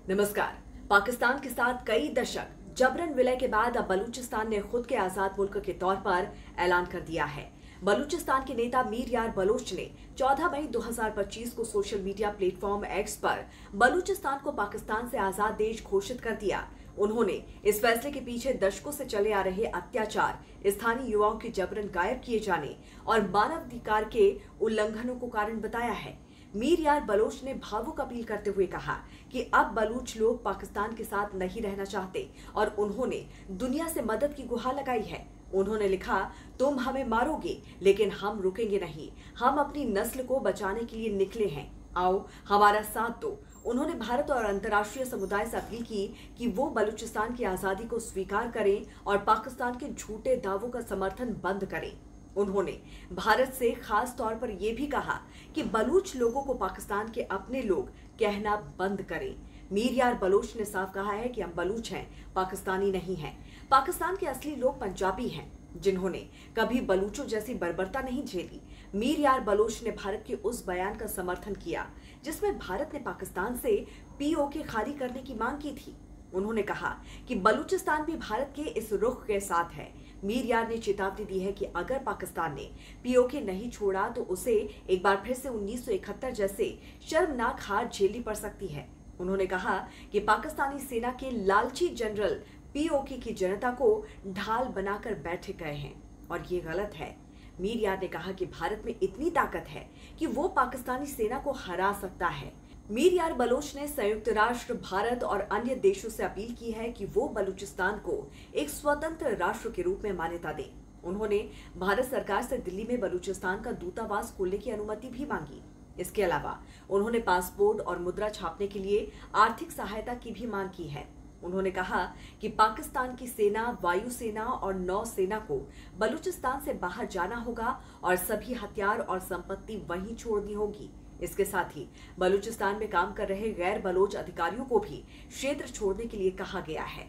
नमस्कार। पाकिस्तान के साथ कई दशक जबरन विलय के बाद अब बलूचिस्तान ने खुद के आजाद मुल्क के तौर पर ऐलान कर दिया है। बलूचिस्तान के नेता मीर यार बलोच ने 14 मई 2025 को सोशल मीडिया प्लेटफॉर्म एक्स पर बलूचिस्तान को पाकिस्तान से आजाद देश घोषित कर दिया। उन्होंने इस फैसले के पीछे दशकों से चले आ रहे अत्याचार, स्थानीय युवाओं के जबरन गायब किए जाने और मानवाधिकार के उल्लंघनों को कारण बताया है। मीर यार बलोच ने भावुक अपील करते हुए कहा कि अब बलूच लोग पाकिस्तान के साथ नहीं रहना चाहते और उन्होंने दुनिया से मदद की गुहार लगाई है। उन्होंने लिखा, तुम हमें मारोगे लेकिन हम रुकेंगे नहीं। हम अपनी नस्ल को बचाने के लिए निकले हैं, आओ हमारा साथ दो। उन्होंने भारत और अंतर्राष्ट्रीय समुदाय से अपील की कि वो बलूचिस्तान की आजादी को स्वीकार करें और पाकिस्तान के झूठे दावों का समर्थन बंद करें। उन्होंने भारत से खास तौर पर यह भी कहा कि बलूच लोगों को पाकिस्तान के अपने लोग कहना बंद करें। मीर यार बलोच ने साफ कहा है कि हम बलूच हैं, पाकिस्तानी नहीं हैं। पाकिस्तान के असली लोग पंजाबी हैं, जिन्होंने कभी बलूचों जैसी बर्बरता नहीं झेली। मीर यार बलोच ने भारत के उस बयान का समर्थन किया जिसमें भारत ने पाकिस्तान से पीओके खाली करने की मांग की थी। उन्होंने कहा कि बलूचिस्तान भी भारत के इस रुख के साथ है। मीर यार ने चेतावनी दी है कि अगर पाकिस्तान ने पीओके नहीं छोड़ा तो उसे एक बार फिर से 1971 जैसे शर्मनाक हार झेलनी पड़ सकती है। उन्होंने कहा कि पाकिस्तानी सेना के लालची जनरल पीओके की जनता को ढाल बनाकर बैठे गए हैं और ये गलत है। मीर यार ने कहा कि भारत में इतनी ताकत है कि वो पाकिस्तानी सेना को हरा सकता है। मीर यार बलोच ने संयुक्त राष्ट्र, भारत और अन्य देशों से अपील की है कि वो बलूचिस्तान को एक स्वतंत्र राष्ट्र के रूप में मान्यता दें। उन्होंने भारत सरकार से दिल्ली में बलूचिस्तान का दूतावास खोलने की अनुमति भी मांगी। इसके अलावा उन्होंने पासपोर्ट और मुद्रा छापने के लिए आर्थिक सहायता की भी मांग की है। उन्होंने कहा कि पाकिस्तान की सेना, वायुसेना और नौसेना को बलूचिस्तान से बाहर जाना होगा और सभी हथियार और संपत्ति वहीं छोड़नी होगी। इसके साथ ही बलूचिस्तान में काम कर रहे गैर बलोच अधिकारियों को भी क्षेत्र छोड़ने के लिए कहा गया है।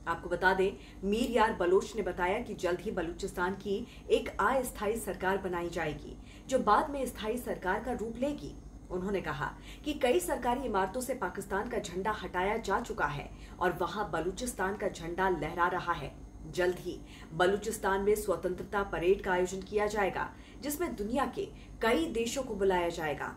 आपको बता दें, मीर यार बलोच ने बताया कि जल्द ही बलूचिस्तान की एक अस्थायी सरकार बनाई जाएगी जो बाद में स्थायी सरकार का रूप लेगी। उन्होंने कहा कि कई सरकारी इमारतों से पाकिस्तान का झंडा हटाया जा चुका है और वहां बलूचिस्तान का झंडा लहरा रहा है। जल्द ही बलूचिस्तान में स्वतंत्रता परेड का आयोजन किया जाएगा जिसमें दुनिया के कई देशों को बुलाया जाएगा।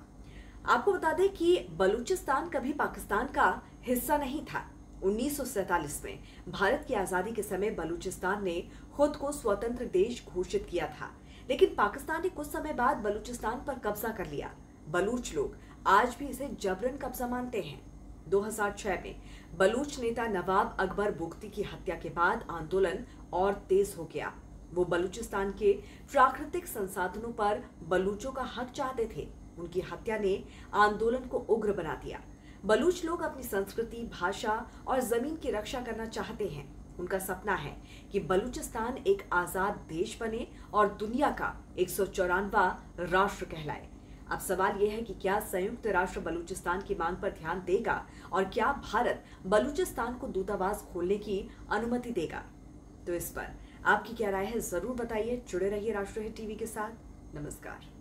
आपको बता दें कि बलूचिस्तान कभी पाकिस्तान का हिस्सा नहीं था। 1947 में भारत की आजादी के समय बलूचिस्तान ने खुद को स्वतंत्र देश घोषित किया था, लेकिन पाकिस्तान ने कुछ समय बाद बलूचिस्तान पर कब्जा कर लिया। बलूच लोग आज भी इसे जबरन कब्जा मानते हैं। 2006 में बलूच नेता नवाब अकबर बुगटी की हत्या के बाद आंदोलन और तेज हो गया। वो बलूचिस्तान के प्राकृतिक संसाधनों पर बलूचों का हक चाहते थे। उनकी हत्या ने आंदोलन को उग्र बना दिया। बलूच लोग अपनी संस्कृति, भाषा और जमीन की रक्षा करना चाहते हैं। उनका सपना है कि बलूचिस्तान एक आजाद देश बने और दुनिया का 194वां राष्ट्र कहलाए। अब सवाल यह है कि क्या संयुक्त राष्ट्र बलूचिस्तान की मांग पर ध्यान देगा और क्या भारत बलूचिस्तान को दूतावास खोलने की अनुमति देगा? तो इस पर आपकी क्या राय है, जरूर बताइए। जुड़े रहिए राष्ट्रहित टीवी के साथ। नमस्कार।